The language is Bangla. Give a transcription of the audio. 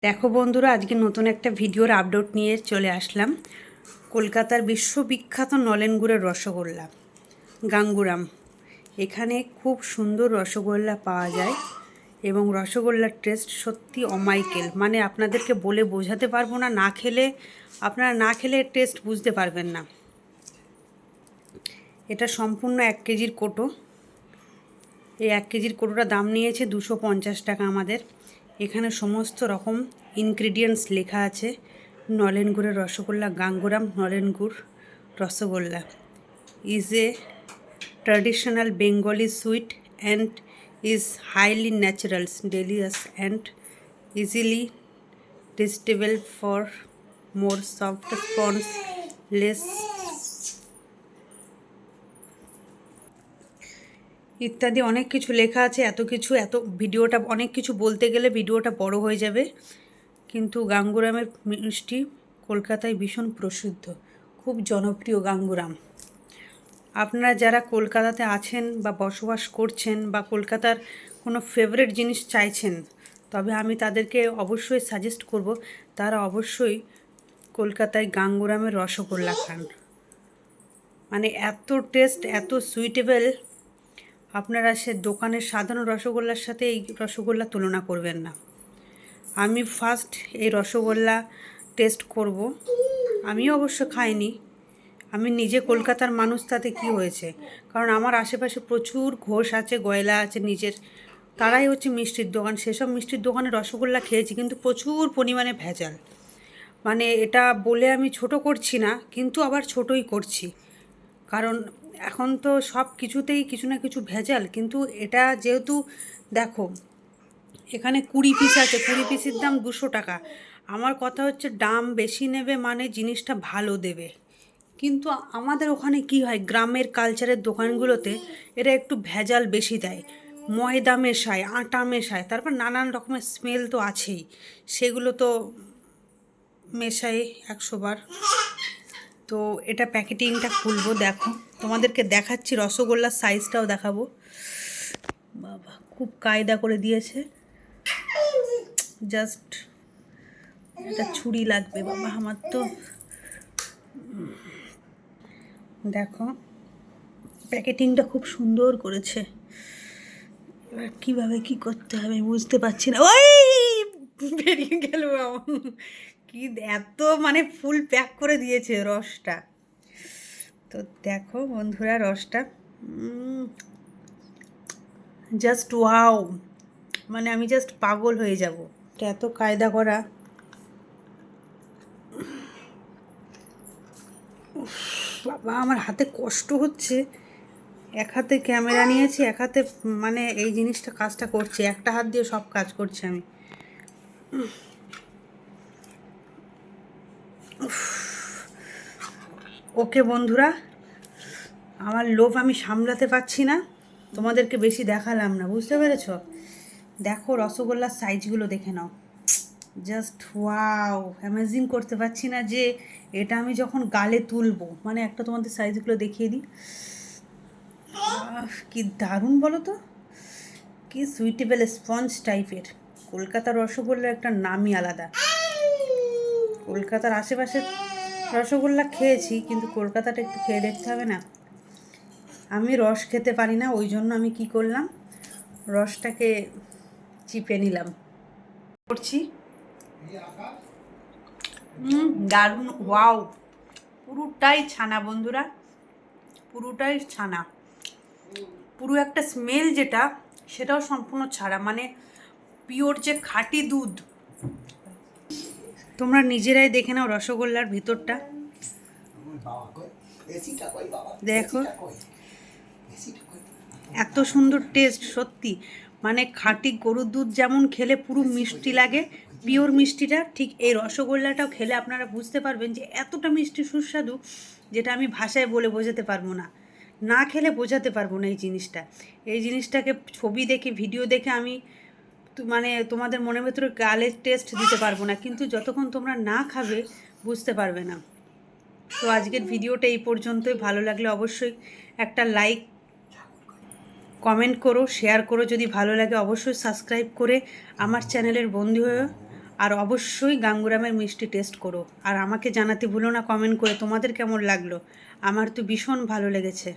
দেখো বন্ধুরা, আজকে নতুন একটা ভিডিওর আপডেট নিয়ে চলে আসলাম। কলকাতার বিশ্ববিখ্যাত নলেন গুড়ের রসগোল্লা গাঙ্গুরাম। এখানে খুব সুন্দর রসগোল্লা পাওয়া যায় এবং রসগোল্লার টেস্ট সত্যি অমাইকেল। মানে আপনাদেরকে বলে বোঝাতে পারবো না, আপনারা না খেলে টেস্ট বুঝতে পারবেন না। এটা সম্পূর্ণ 1 কেজির কোটো। এই 1 কেজির কোটোটা দাম নিয়েছে 250 টাকা আমাদের। এখানে সমস্ত রকম ইনগ্রিডিয়েন্টস লেখা আছে। নলেন গুড়ের রসগোল্লা গাঙ্গুরাম নলেন গুড় rosogolla is a traditional Bengali sweet and is highly natural, delicious and easily digestible for more soft sponge less ইত্যাদি অনেক কিছু লেখা আছে। এত ভিডিওটা অনেক কিছু বলতে গেলে ভিডিওটা বড় হয়ে যাবে। কিন্তু গাঙ্গুরামের মিষ্টি কলকাতায় ভীষণ প্রসিদ্ধ, খুব জনপ্রিয় গাঙ্গুরাম। আপনারা যারা কলকাতাতে আছেন বা বসবাস করছেন বা কলকাতার কোনো ফেভারিট জিনিস চাইছেন, তবে আমি তাদেরকে অবশ্যই সাজেস্ট করব তারা অবশ্যই কলকাতায় গাঙ্গুরামের রসগোল্লা খান। মানে এত টেস্ট, এত সুইটেবল, আপনারা সে দোকানের সাধারণ রসগোল্লার সাথে এই রসগোল্লা তুলনা করবেন না। আমি ফার্স্ট এই রসগোল্লা টেস্ট করব। আমিও অবশ্য খাইনি, আমি নিজে কলকাতার মানুষ, তাতে কি হয়েছে? কারণ আমার আশেপাশে প্রচুর ঘোষ আছে, গয়লা আছে নিজের, তারাই হচ্ছে মিষ্টির দোকান। সেসব মিষ্টির দোকানে রসগোল্লা খেয়েছি, কিন্তু প্রচুর পরিমাণে ভেজাল। মানে এটা বলে আমি ছোট করছি না, কিন্তু আবার ছোটই করছি, কারণ এখন তো সব কিছুতেই কিছু না কিছু ভেজাল। কিন্তু এটা যেহেতু দেখো এখানে 20 পিস আছে, 20 পিসের দাম 200 টাকা। আমার কথা হচ্ছে দাম বেশি নেবে মানে জিনিসটা ভালো দেবে। কিন্তু আমাদের ওখানে কি হয়, গ্রামের কালচারের দোকানগুলোতে এরা একটু ভেজাল বেশি দেয়, ময়দা মেশায়, আটা মেশায়, তারপর নানান রকমের স্মেল তো আছেই, সেগুলো তো মেশাই 100 বার। তো এটা প্যাকেটিংটা খুলবো, দেখো তোমাদেরকে দেখাচ্ছি, রসগোল্লার সাইজটাও দেখাবো। বাবা খুব কায়দা করে দিয়েছে, জাস্ট একটা ছুরি লাগবে বাবা আমার। তো দেখো প্যাকেটিংটা খুব সুন্দর করেছে, এবার কীভাবে কী করতে হবে বুঝতে পারছি না। ওই বেরিয়ে গেল আমার, কি এত মানে ফুল প্যাক করে দিয়েছে রসটা। তো দেখো বন্ধুরা রসটা জাস্ট ওয়াও, মানে আমি জাস্ট পাগল হয়ে যাব। এত কায়দা করা, বাবা আমার হাতে কষ্ট হচ্ছে। এক হাতে ক্যামেরা নিয়েছি, এক হাতে মানে এই জিনিসটা কাজটা করছে, একটা হাত দিয়ে সব কাজ করছি আমি। ওকে বন্ধুরা, আমার লোভ আমি সামলাতে পারছি না, তোমাদেরকে বেশি দেখালাম না, বুঝতে পেরেছ? দেখো রসগোল্লার সাইজগুলো দেখে নাও, জাস্ট ওয়াও, অ্যামেজিং করতে পারছি না যে এটা আমি যখন গালে তুলবো, মানে একটা তোমাদের সাইজগুলো দেখিয়ে দিই, কি দারুণ বলো তো, কি সুইটেবল স্পঞ্জ টাইপের। কলকাতার রসগোল্লার একটা নামই আলাদা। কলকাতার আশেপাশে রসগোল্লা খেয়েছি, কিন্তু কলকাতাটা একটু খেয়ে দেখতে হবে না? আমি রস খেতে পারি না, ওই জন্য আমি কি করলাম, রসটাকে চিপে নিলাম করছি। দারুণ, ওয়াও, পুরোটাই ছানা বন্ধুরা, পুরোটাই ছানা। পুরো একটা স্মেল যেটা, সেটাও সম্পূর্ণ ছাড়া, মানে পিওর যে খাঁটি দুধ। তোমরা নিজেরাই দেখে নাও রসগোল্লার ভিতরটা, দেখো এত সুন্দর টেস্ট সত্যি। মানে খাঁটি গরুর দুধ যেমন খেলে পুরো মিষ্টি লাগে, পিওর মিষ্টিটা, ঠিক এই রসগোল্লাটাও খেলে আপনারা বুঝতে পারবেন যে এতটা মিষ্টি সুস্বাদু, যেটা আমি ভাষায় বলে বোঝাতে পারবো না, না খেলে বোঝাতে পারবো না এই জিনিসটা। এই জিনিসটাকে ছবি দেখে, ভিডিও দেখে আমি মানে তোমাদের মনের ভেতরে গালের টেস্ট দিতে পারবো না, কিন্তু যতক্ষণ তোমরা না খাবে বুঝতে পারবে না। তো আজকের ভিডিওটা এই পর্যন্তই। ভালো লাগলে অবশ্যই একটা লাইক, কমেন্ট করো, শেয়ার করো। যদি ভালো লাগে অবশ্যই সাবস্ক্রাইব করে আমার চ্যানেলের বন্ধু হয়ে আর অবশ্যই গাঙ্গুরামের মিষ্টি টেস্ট করো, আর আমাকে জানাতে ভুলো না কমেন্ট করে তোমাদের কেমন লাগলো। আমার তো ভীষণ ভালো লেগেছে।